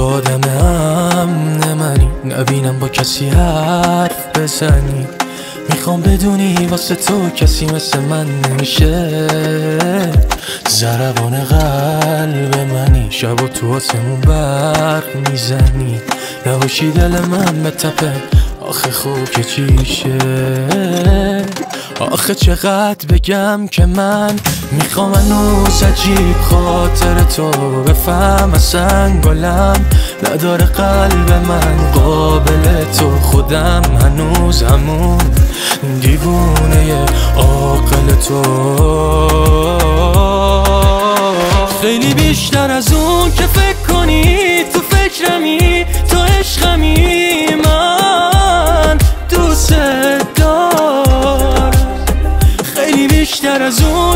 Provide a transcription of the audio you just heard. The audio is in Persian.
آدم امن منی، نبینم با کسی حرف بزنی. میخوام بدونی واسه تو کسی مثل من نمیشه. ضربان قلب منی، شب و تو آسمون برق میزنی. نباشی دل من بتپه، آخه خوب که چیشه. آخه چقدر بگم که من میخوام هنوز عجیب خاطر تو بفهم. اصلا گلم نداره قلب من قابل تو. خودم هنوز همون دیوونه عاقل تو. خیلی بیشتر از اون که فکر کنی، تو فکرمی، تو عشقمی. من دوست دارم خیلی بیشتر از اون